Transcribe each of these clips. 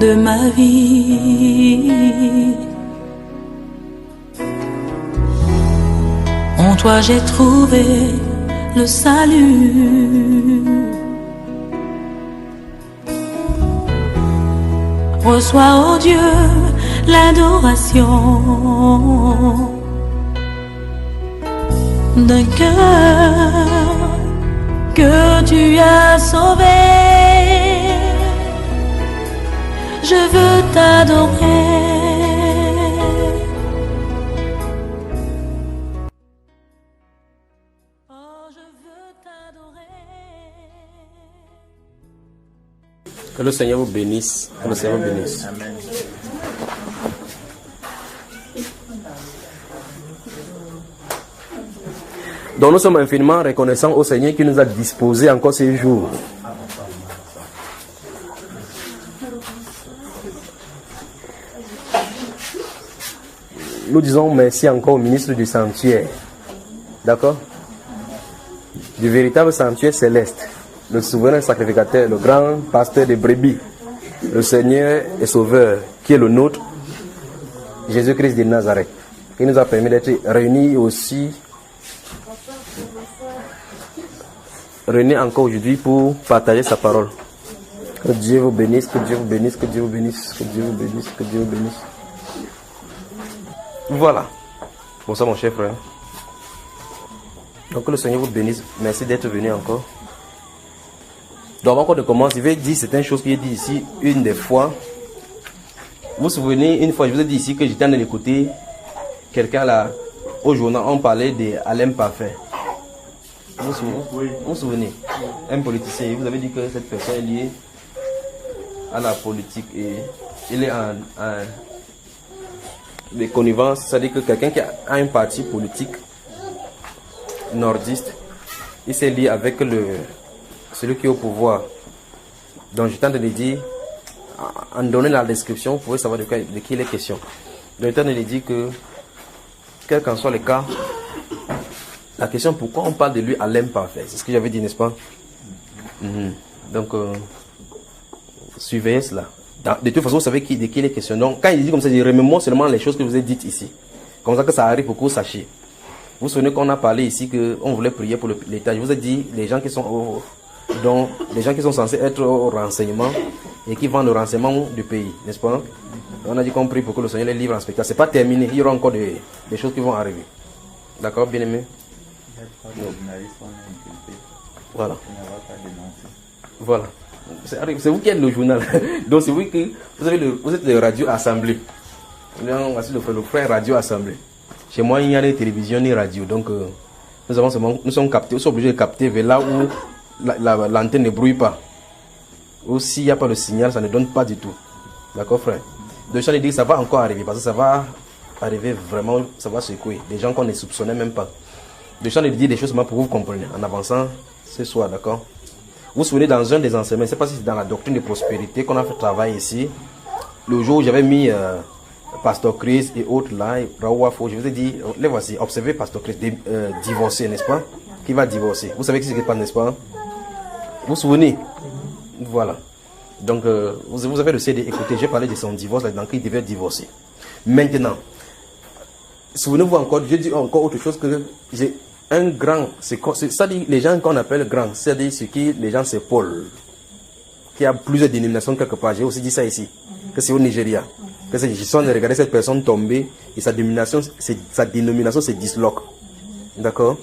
de ma vie. En toi j'ai trouvé le salut. Reçois, oh Dieu, l'adoration d'un cœur que tu as sauvé. Je veux t'adorer. Oh, je veux t'adorer. Que le Seigneur vous bénisse. Que le Seigneur vous bénisse. Amen. Donc nous sommes infiniment reconnaissants au Seigneur qui nous a disposé encore ces jours. Nous disons merci encore au ministre du sanctuaire. D'accord? Du véritable sanctuaire céleste. Le souverain sacrificateur, le grand pasteur des brebis. Le Seigneur et Sauveur qui est le nôtre. Jésus-Christ de Nazareth. Qui nous a permis d'être réunis aussi. Réunis encore aujourd'hui pour partager sa parole. Que Dieu vous bénisse, que Dieu vous bénisse, que Dieu vous bénisse, que Dieu vous bénisse, que Dieu vous bénisse. Voilà. Bonsoir mon cher frère. Donc que le Seigneur vous bénisse. Merci d'être venu encore. Donc avant qu'on ne commence, je vais dire certaines choses que j'ai dit ici une des fois. Vous vous souvenez, une fois je vous ai dit ici que j'étais en train d'écouter quelqu'un là, au journal, on parlait d'Alain Parfait. Vous vous souvenez, un politicien, vous avez dit que cette personne est liée à la politique et il est en des connivences, c'est-à-dire que quelqu'un qui a un parti politique nordiste, il s'est lié avec celui qui est au pouvoir. Donc je tente de lui dire, en donnant la description, vous pouvez savoir de qui il est question. Donc je tente de lui dire que, quel qu'en soit le cas, la question pourquoi on parle de lui à l'imparfait, c'est ce que j'avais dit, n'est-ce pas? Donc, surveillez cela. De toute façon, vous savez de qui il est question. Donc, quand il dit comme ça, je remémore seulement les choses que vous avez dites ici. Comme ça que ça arrive pour que vous sachiez. Vous vous souvenez qu'on a parlé ici qu'on voulait prier pour l'État. Je vous ai dit, les gens qui sont les gens qui sont censés être au renseignement et qui vendent le renseignement du pays, n'est-ce pas? On a dit qu'on prie pour que le Seigneur les livre en spectacle. C'est pas terminé, il y aura encore des choses qui vont arriver. D'accord, bien aimé? Voilà. Voilà. C'est vous qui êtes le journal. Donc c'est vous que vous êtes le radio assemblée. Voici le frère radio assemblée. Chez moi il n'y a ni télévision ni radio. Donc nous sommes captés, nous sommes obligés de capter vers là où l'antenne ne brouille pas. Ou s'il n'y a pas de signal, ça ne donne pas du tout. D'accord frère? Donc je dis que ça va encore arriver parce que ça va arriver vraiment, ça va secouer. Des gens qu'on ne soupçonnait même pas. De chant de dire des choses pour que vous compreniez en avançant ce soir, d'accord? Vous vous souvenez dans un des enseignements, je ne sais pas si c'est dans la doctrine de prospérité qu'on a fait travail ici, le jour où j'avais mis Pasteur Chris et autres là, Raoufo, je vous ai dit, les voici, observez Pasteur Chris, divorcé, n'est-ce pas? Qui va divorcer. Vous savez qui c'est qui passe, n'est-ce pas? Vous vous souvenez? Voilà. Donc, vous avez le CD, écoutez, j'ai parlé de son divorce, là, donc il devait divorcer. Maintenant, souvenez-vous encore, je dis encore autre chose que j'ai un grand, c'est-à-dire les gens qu'on appelle grands, c'est-à-dire ce qui les gens s'épaulent, qui a plusieurs dénominations quelque part. J'ai aussi dit ça ici, que c'est au Nigeria, que c'est juste de regarder cette personne tomber et sa dénomination se disloque. D'accord?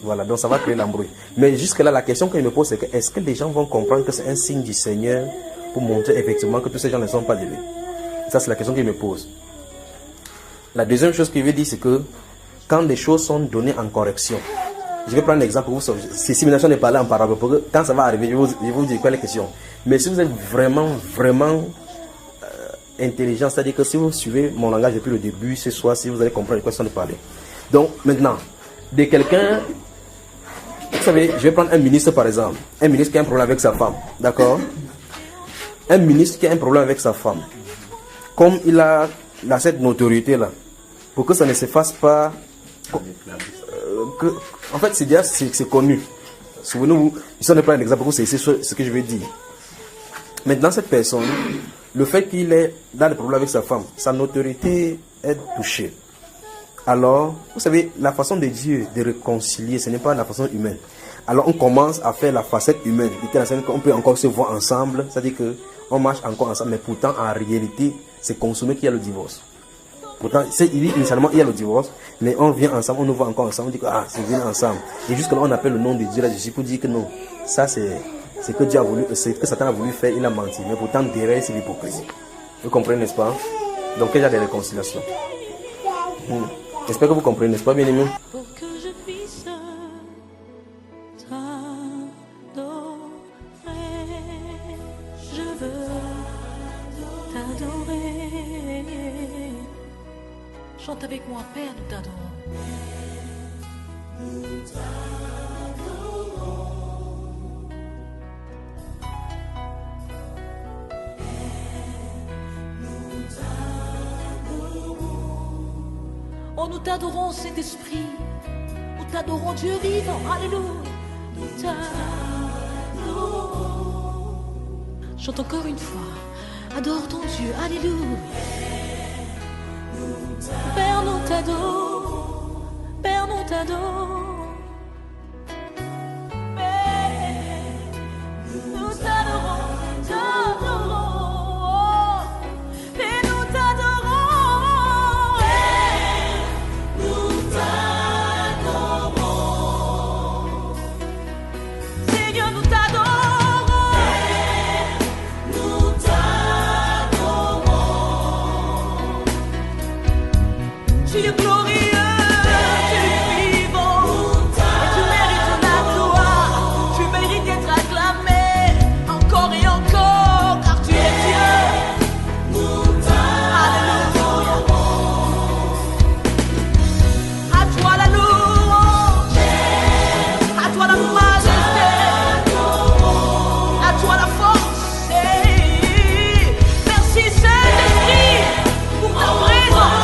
Voilà, donc ça va créer l'embrouille. Mais jusque-là, la question que je me pose, c'est que est-ce que les gens vont comprendre que c'est un signe du Seigneur pour montrer effectivement que tous ces gens ne sont pas de lui? Ça, c'est la question que je me pose. La deuxième chose que je veux dire, c'est que quand des choses sont données en correction, je vais prendre un exemple pour vous. Si simulation n'est pas là en parabole, pour que quand ça va arriver, je vais vous dire quoi les questions. Mais si vous êtes vraiment intelligent, c'est-à-dire que si vous suivez mon langage depuis le début, ce soir, si vous allez comprendre de quoi je vais parler. Donc, maintenant, de quelqu'un, vous savez, je vais prendre un ministre par exemple. Un ministre qui a un problème avec sa femme, d'accord? Un ministre qui a un problème avec sa femme. Comme il a cette notoriété-là, pour que ça ne se fasse pas... en fait, c'est connu. Souvenez-vous, je ne prends un exemple, c'est ce que je vais dire. Maintenant, cette personne, le fait qu'il est dans des problèmes avec sa femme, sa notoriété est touchée. Alors, vous savez, la façon de Dieu de réconcilier, ce n'est pas la façon humaine. Alors, on commence à faire la facette humaine. On peut encore se voir ensemble, c'est-à-dire qu'on marche encore ensemble, mais pourtant, en réalité, c'est consommé qu'il y a le divorce. Pourtant, initialement, il y a le divorce, mais on vient ensemble, on nous voit encore ensemble, on dit que c'est venu ensemble. Et jusque-là, on appelle le nom de Dieu là-dessus pour dire que non, ça c'est que Dieu a voulu, c'est que Satan a voulu faire, il a menti. Mais pourtant, derrière, c'est l'hypocrisie. Vous comprenez, n'est-ce pas? Donc, il y a des réconciliations. J'espère que vous comprenez, n'est-ce pas, bien aimé? Pour que je puisse t'adorer, je veux t'adorer. Chante avec moi, Père, nous t'adorons. Oh, nous t'adorons, Saint-Esprit. Nous t'adorons, Dieu vivant. Alléluia. Nous t'adorons. Chante encore une fois. Adore ton Dieu. Alléluia. Père, nous t'adorons. Père, nous t'adorons. Père, nous t'adorons. T'adorons. Père, nous t'adorons. Père, nous t'adorons. Seigneur, nous t'adorons. Père, nous t'adorons. Tu es glorieux, tu es vivant, et tu mérites la gloire, tu mérites d'être acclamé encore et encore, car tu es Dieu. Alléluia. À toi la louange, à toi la majesté, à toi la force. Merci Saint-Esprit pour ta présence.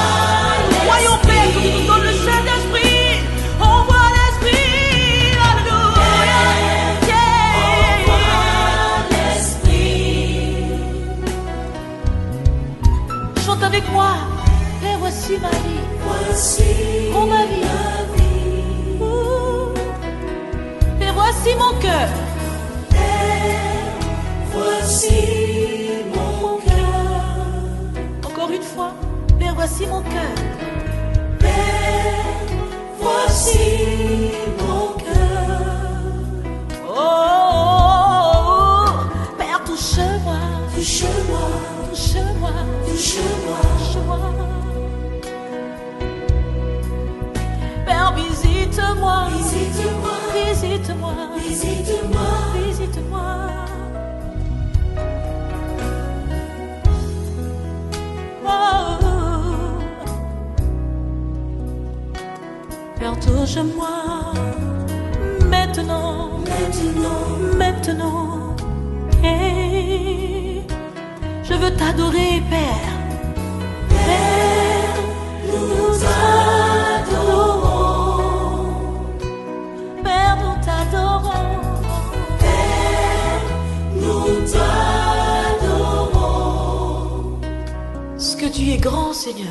Voyons Père que tu nous donnes le Saint-Esprit. Envoie l'Esprit. Alléluia. Chante avec moi. Père, voici ma vie. Oh, ma vie. Ouh. Père, voici mon cœur. Encore une fois. Père, voici mon cœur. Oh, Père, touche-moi. Touche-moi. Père, visite-moi. Oh, Père, touche-moi. Maintenant. Hey, je veux t'adorer, Père. Père, nous t'adorons. Père, nous t'adorons. Ce que tu es grand, Seigneur.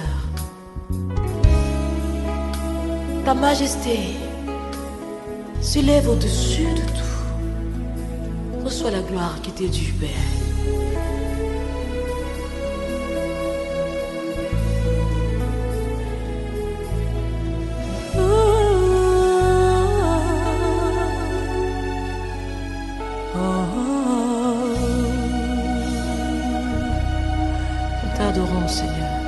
Ta majesté s'élève au-dessus de tout. Reçois la gloire qui t'est due, Père. Nous t'adorons, Seigneur.